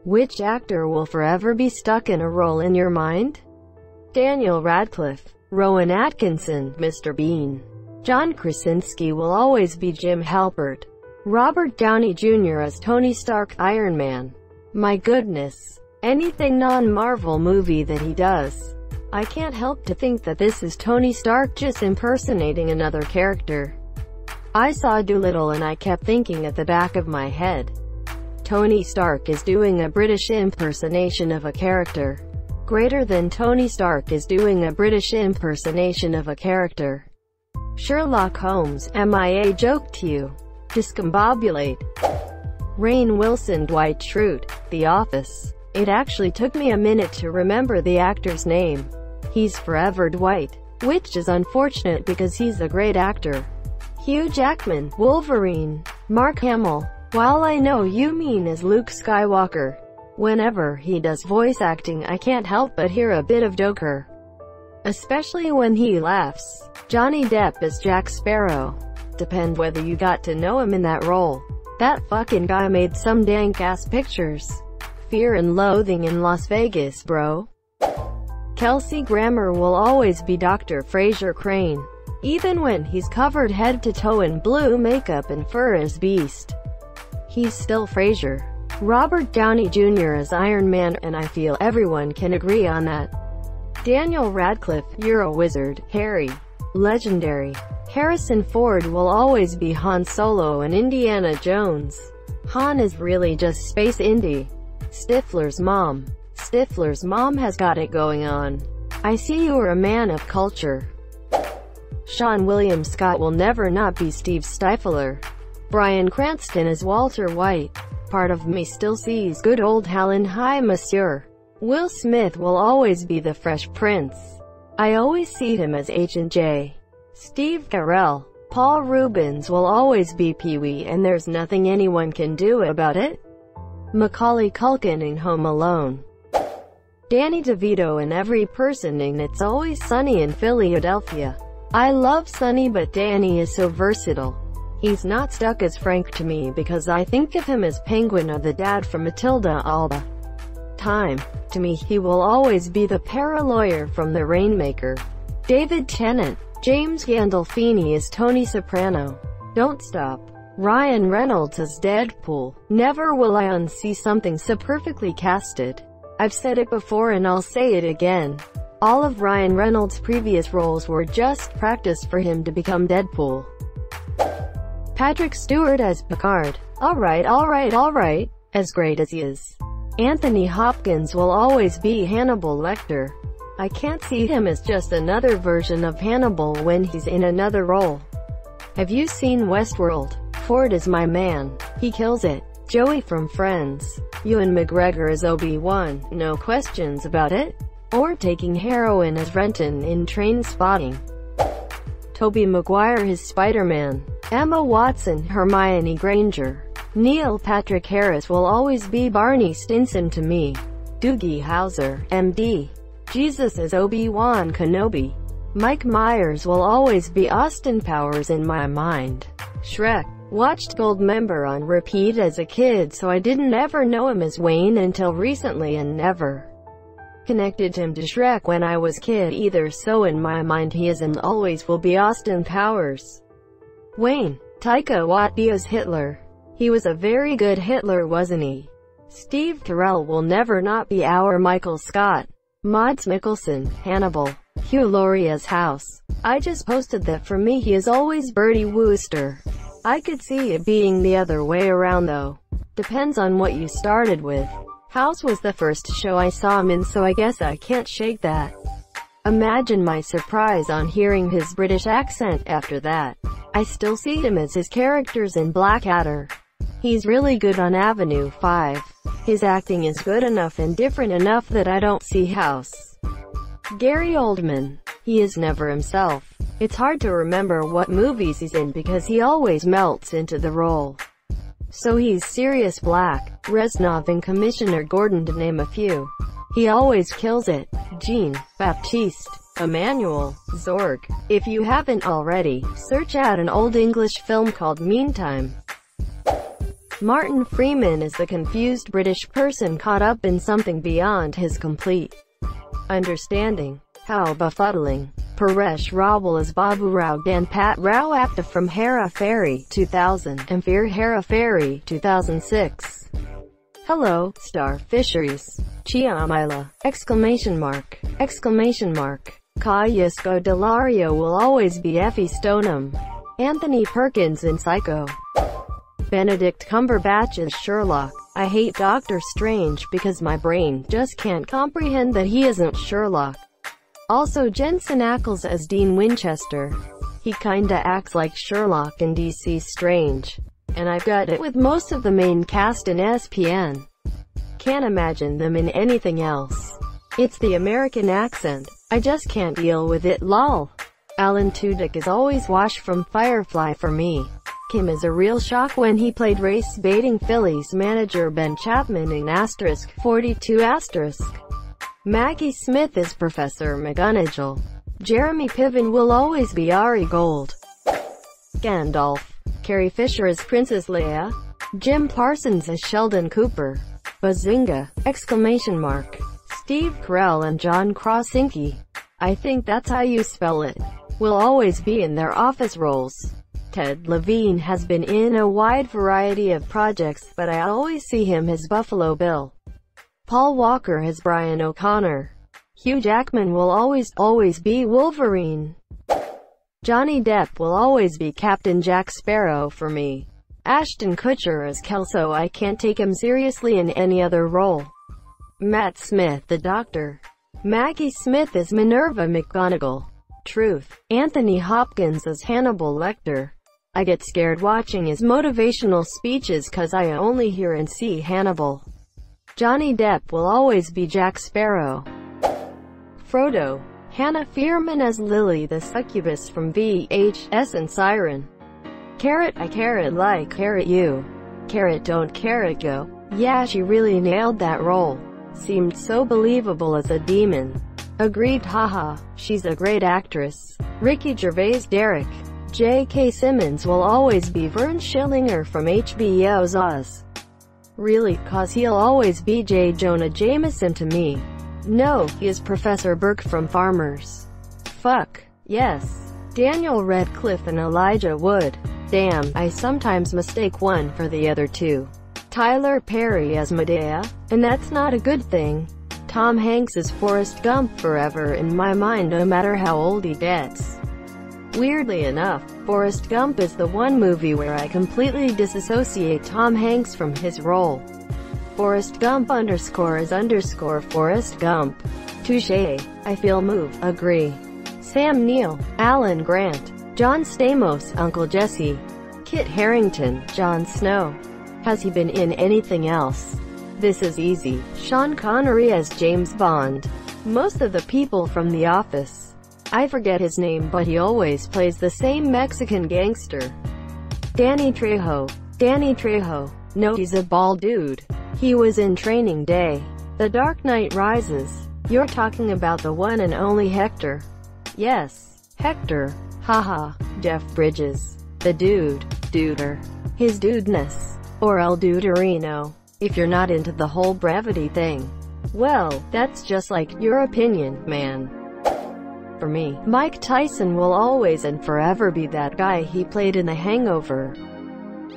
Which actor will forever be stuck in a role in your mind? Daniel Radcliffe, Rowan Atkinson, Mr. Bean. John Krasinski will always be Jim Halpert. Robert Downey Jr. as Tony Stark, Iron Man. My goodness. Anything non-Marvel movie that he does. I can't help to think that this is Tony Stark just impersonating another character. I saw Dolittle and I kept thinking at the back of my head, Tony Stark is doing a British impersonation of a character. Greater than Tony Stark is doing a British impersonation of a character. Sherlock Holmes, MIA joke to you. Discombobulate. Rainn Wilson, Dwight Schrute, The Office. It actually took me a minute to remember the actor's name. He's forever Dwight. Which is unfortunate because he's a great actor. Hugh Jackman, Wolverine. Mark Hamill. While I know you mean as Luke Skywalker, whenever he does voice acting I can't help but hear a bit of Joker. Especially when he laughs. Johnny Depp as Jack Sparrow. Depend whether you got to know him in that role. That fucking guy made some dank-ass pictures. Fear and Loathing in Las Vegas, bro. Kelsey Grammer will always be Dr. Fraser Crane. Even when he's covered head to toe in blue makeup and fur as Beast, he's still Fraser. Robert Downey Jr. as Iron Man, and I feel everyone can agree on that. Daniel Radcliffe, you're a wizard. Harry. Legendary. Harrison Ford will always be Han Solo and Indiana Jones. Han is really just Space Indy. Stifler's mom. Stifler's mom has got it going on. I see you are a man of culture. Sean William Scott will never not be Steve Stifler. Bryan Cranston as Walter White. Part of me still sees good old Helen Hi Monsieur. Will Smith will always be the Fresh Prince. I always see him as H&J. Steve Carell. Paul Rubens will always be Pee-wee and there's nothing anyone can do about it. Macaulay Culkin in Home Alone. Danny DeVito and every person in It's Always Sunny in Philadelphia. I love Sunny, but Danny is so versatile. He's not stuck as Frank to me because I think of him as Penguin or the dad from Matilda all the time. To me, he will always be the para-lawyer from The Rainmaker. David Tennant. James Gandolfini is Tony Soprano. Don't stop. Ryan Reynolds as Deadpool. Never will I unsee something so perfectly casted. I've said it before and I'll say it again. All of Ryan Reynolds' previous roles were just practice for him to become Deadpool. Patrick Stewart as Picard. Alright. As great as he is. Anthony Hopkins will always be Hannibal Lecter. I can't see him as just another version of Hannibal when he's in another role. Have you seen Westworld? Ford is my man. He kills it. Joey from Friends. Ewan McGregor as Obi-Wan, no questions about it. Or taking heroin as Renton in Trainspotting. Tobey Maguire his Spider-Man. Emma Watson, Hermione Granger. Neil Patrick Harris will always be Barney Stinson to me. Doogie Howser, MD. Jesus as Obi-Wan Kenobi. Mike Myers will always be Austin Powers in my mind. Shrek. Watched Goldmember on repeat as a kid, so I didn't ever know him as Wayne until recently and never connected him to Shrek when I was kid either, so in my mind he is and always will be Austin Powers. Wayne. Taika Waititi as Hitler. He was a very good Hitler, wasn't he? Steve Carell will never not be our Michael Scott. Mads Mikkelsen, Hannibal. Hugh Laurie as House. I just posted that for me he is always Bertie Wooster. I could see it being the other way around though. Depends on what you started with. House was the first show I saw him in, so I guess I can't shake that. Imagine my surprise on hearing his British accent after that. I still see him as his characters in Blackadder. He's really good on Avenue 5. His acting is good enough and different enough that I don't see House. Gary Oldman. He is never himself. It's hard to remember what movies he's in because he always melts into the role. So he's Sirius Black, Reznov and Commissioner Gordon to name a few. He always kills it. Jean-Baptiste, Emmanuel, Zorg. If you haven't already, search out an old English film called Meantime. Martin Freeman is the confused British person caught up in something beyond his complete understanding. How befuddling. Paresh Rawal as Babu Rao and Pat Rao actor from Hera Fairy 2000 and Fear Hera Fairy 2006. Hello, Star Fisheries. Chiamila! Exclamation mark. Exclamation mark. Kayusko Delario will always be Effie Stoneham. Anthony Perkins in Psycho. Benedict Cumberbatch as Sherlock. I hate Doctor Strange because my brain just can't comprehend that he isn't Sherlock. Also Jensen Ackles as Dean Winchester. He kinda acts like Sherlock in DC Strange. And I've got it with most of the main cast in SPN. Can't imagine them in anything else. It's the American accent. I just can't deal with it, lol. Alan Tudyk is always Wash from Firefly for me. Kim is a real shock when he played race-baiting Phillies manager Ben Chapman in *42*. Maggie Smith is Professor McGonagall. Jeremy Piven will always be Ari Gold. Gandalf. Carrie Fisher as Princess Leia. Jim Parsons as Sheldon Cooper. Bazinga! Exclamation mark. Steve Carell and John Krasinski. I think that's how you spell it. Will always be in their office roles. Ted Levine has been in a wide variety of projects, but I always see him as Buffalo Bill. Paul Walker as Brian O'Connor. Hugh Jackman will always be Wolverine. Johnny Depp will always be Captain Jack Sparrow for me. Ashton Kutcher as Kelso. I can't take him seriously in any other role. Matt Smith the Doctor. Maggie Smith as Minerva McGonagall. Truth. Anthony Hopkins as Hannibal Lecter. I get scared watching his motivational speeches cause I only hear and see Hannibal. Johnny Depp will always be Jack Sparrow. Frodo. Hannah Fierman as Lily the succubus from VHS and Siren. Carrot. I carrot like carrot you. Carrot don't carrot go. Yeah, she really nailed that role. Seemed so believable as a demon. Agreed, haha. She's a great actress. Ricky Gervais. Derek. J.K. Simmons will always be Vern Schillinger from HBO's Oz. Really, cause he'll always be J. Jonah Jameson to me. No, he is Professor Burke from Farmers. Fuck. Yes. Daniel Radcliffe and Elijah Wood. Damn, I sometimes mistake one for the other two. Tyler Perry as Medea, and that's not a good thing. Tom Hanks is Forrest Gump forever in my mind no matter how old he gets. Weirdly enough, Forrest Gump is the one movie where I completely disassociate Tom Hanks from his role. Forrest Gump _ Forrest Gump. Touché. I feel move. Agree. Sam Neill. Alan Grant. John Stamos. Uncle Jesse. Kit Harington. Jon Snow. Has he been in anything else? This is easy. Sean Connery as James Bond. Most of the people from The Office. I forget his name but he always plays the same Mexican gangster. Danny Trejo. Danny Trejo. No, he's a bald dude. He was in Training Day. The Dark Knight Rises. You're talking about the one and only Hector. Yes, Hector. Haha. Jeff Bridges. The dude. Duder. His dudeness. Or El Duderino. If you're not into the whole brevity thing. Well, that's just like your opinion, man. For me, Mike Tyson will always and forever be that guy he played in The Hangover.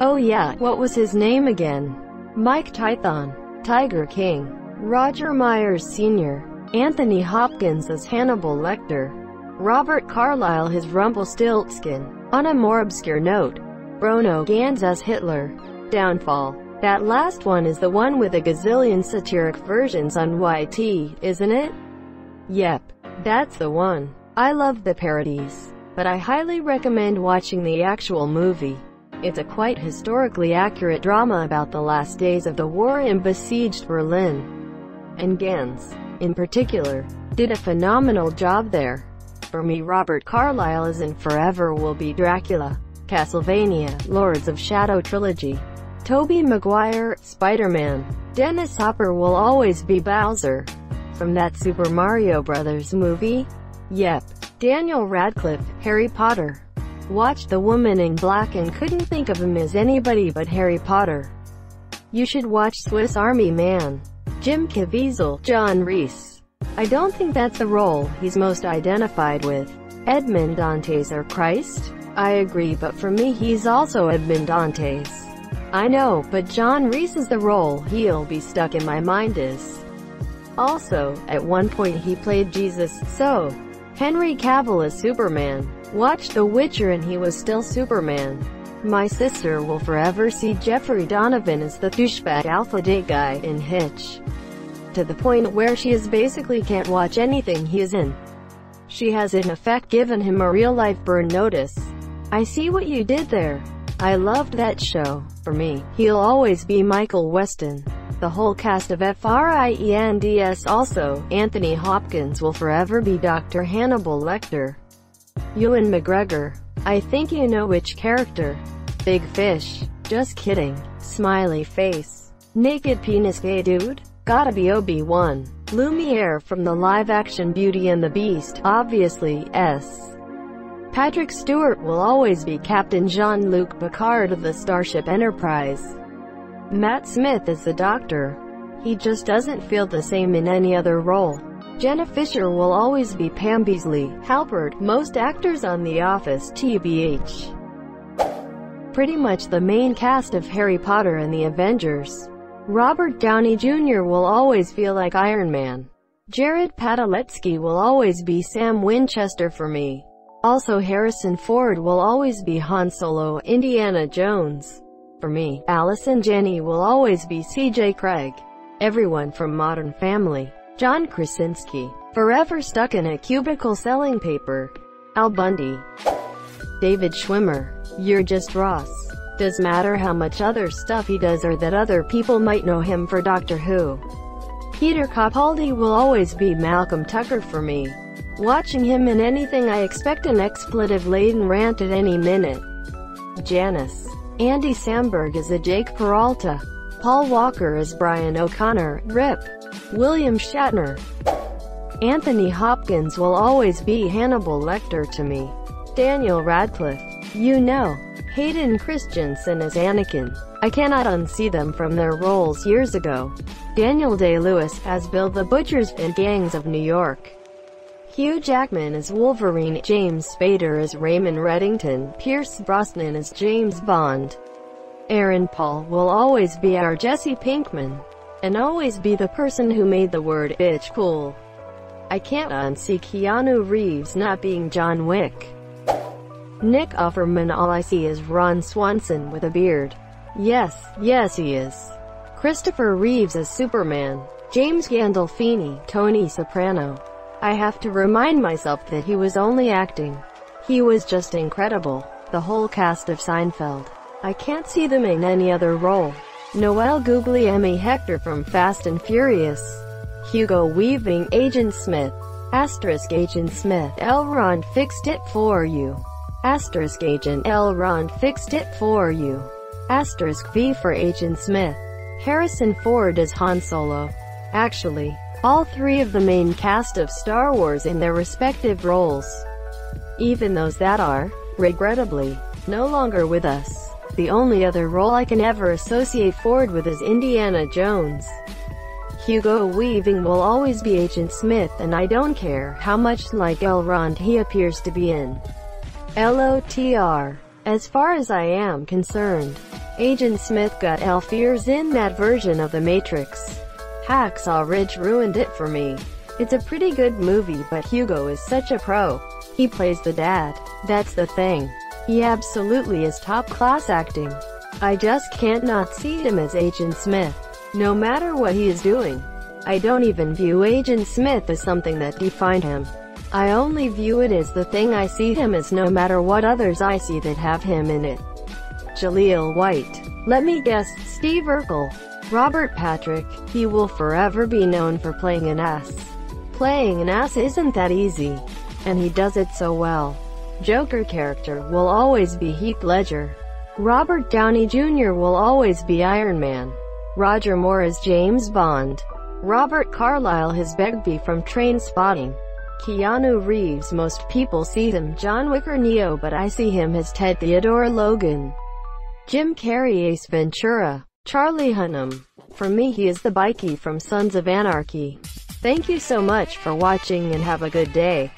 Oh yeah, what was his name again? Mike Tython. Tiger King. Roger Myers Sr. Anthony Hopkins as Hannibal Lecter. Robert Carlyle as Rumpelstiltskin. On a more obscure note, Bruno Ganz as Hitler. Downfall. That last one is the one with a gazillion satiric versions on YT, isn't it? Yep. That's the one. I love the parodies, but I highly recommend watching the actual movie. It's a quite historically accurate drama about the last days of the war in besieged Berlin. And Ganz, in particular, did a phenomenal job there. For me, Robert Carlyle is in Forever Will Be Dracula, Castlevania, Lords of Shadow Trilogy, Tobey Maguire, Spider-Man. Dennis Hopper will always be Bowser. From that Super Mario Bros. Movie? Yep. Daniel Radcliffe, Harry Potter. Watched The Woman in Black and couldn't think of him as anybody but Harry Potter. You should watch Swiss Army Man. Jim Caviezel, John Reese. I don't think that's the role he's most identified with. Edmond Dantes or Christ? I agree, but for me he's also Edmond Dantes. I know, but John Reese is the role he'll be stuck in my mind as. Also, at one point he played Jesus, so Henry Cavill is Superman. Watched The Witcher and he was still Superman. My sister will forever see Jeffrey Donovan as the douchebag alpha date guy in Hitch. To the point where she basically can't watch anything he is in. She has in effect given him a real-life burn notice. I see what you did there. I loved that show. For me, he'll always be Michael Weston. The whole cast of Friends. Also, Anthony Hopkins will forever be Dr. Hannibal Lecter. Ewan McGregor. I think you know which character. Big Fish. Just kidding. Smiley face. Naked penis gay dude? Gotta be Obi-Wan. Lumiere from the live-action Beauty and the Beast, obviously, S. Patrick Stewart will always be Captain Jean-Luc Picard of the Starship Enterprise. Matt Smith is the Doctor. He just doesn't feel the same in any other role. Jenna Fisher will always be Pam Beesly, Halpert, most actors on The Office, TBH. Pretty much the main cast of Harry Potter and the Avengers. Robert Downey Jr. will always feel like Iron Man. Jared Padalecki will always be Sam Winchester for me. Also Harrison Ford will always be Han Solo, Indiana Jones. For me, Allison Janney will always be CJ Craig. Everyone from Modern Family. John Krasinski. Forever stuck in a cubicle selling paper. Al Bundy. David Schwimmer. You're just Ross. Does matter how much other stuff he does or that other people might know him for Doctor Who. Peter Capaldi will always be Malcolm Tucker for me. Watching him in anything I expect an expletive-laden rant at any minute. Janice. Andy Samberg is a Jake Peralta. Paul Walker is Brian O'Connor, RIP. William Shatner. Anthony Hopkins will always be Hannibal Lecter to me. Daniel Radcliffe. You know. Hayden Christensen as Anakin. I cannot unsee them from their roles years ago. Daniel Day-Lewis as Bill the Butcher in Gangs of New York. Hugh Jackman as Wolverine, James Spader as Raymond Reddington, Pierce Brosnan as James Bond. Aaron Paul will always be our Jesse Pinkman. And always be the person who made the word bitch cool. I can't unsee Keanu Reeves not being John Wick. Nick Offerman. All I see is Ron Swanson with a beard. Yes he is. Christopher Reeves as Superman. James Gandolfini, Tony Soprano. I have to remind myself that he was only acting. He was just incredible. The whole cast of Seinfeld. I can't see them in any other role. Noel Guglielmi Hector from Fast and Furious. Hugo Weaving, Agent Smith. Agent Smith. Elrond fixed it for you. Agent Elrond fixed it for you. V for Agent Smith. Harrison Ford as Han Solo. Actually, all three of the main cast of Star Wars in their respective roles. Even those that are, regrettably, no longer with us. The only other role I can ever associate Ford with is Indiana Jones. Hugo Weaving will always be Agent Smith, and I don't care how much like Elrond he appears to be in LOTR. As far as I am concerned, Agent Smith got elf ears in that version of The Matrix. Hacksaw Ridge ruined it for me. It's a pretty good movie, but Hugo is such a pro. He plays the dad. That's the thing. He absolutely is top-class acting. I just can't not see him as Agent Smith, no matter what he is doing. I don't even view Agent Smith as something that defined him. I only view it as the thing I see him as, no matter what others I see that have him in it. Jaleel White. Let me guess, Steve Urkel. Robert Patrick. He will forever be known for playing an ass. Playing an ass isn't that easy. And he does it so well. Joker character will always be Heath Ledger. Robert Downey Jr. will always be Iron Man. Roger Moore as James Bond. Robert Carlyle as Begbie from Trainspotting. Keanu Reeves. Most people see him John Wick or Neo, but I see him as Ted Theodore Logan. Jim Carrey Ace Ventura. Charlie Hunnam. For me, he is the Bikey from Sons of Anarchy. Thank you so much for watching and have a good day.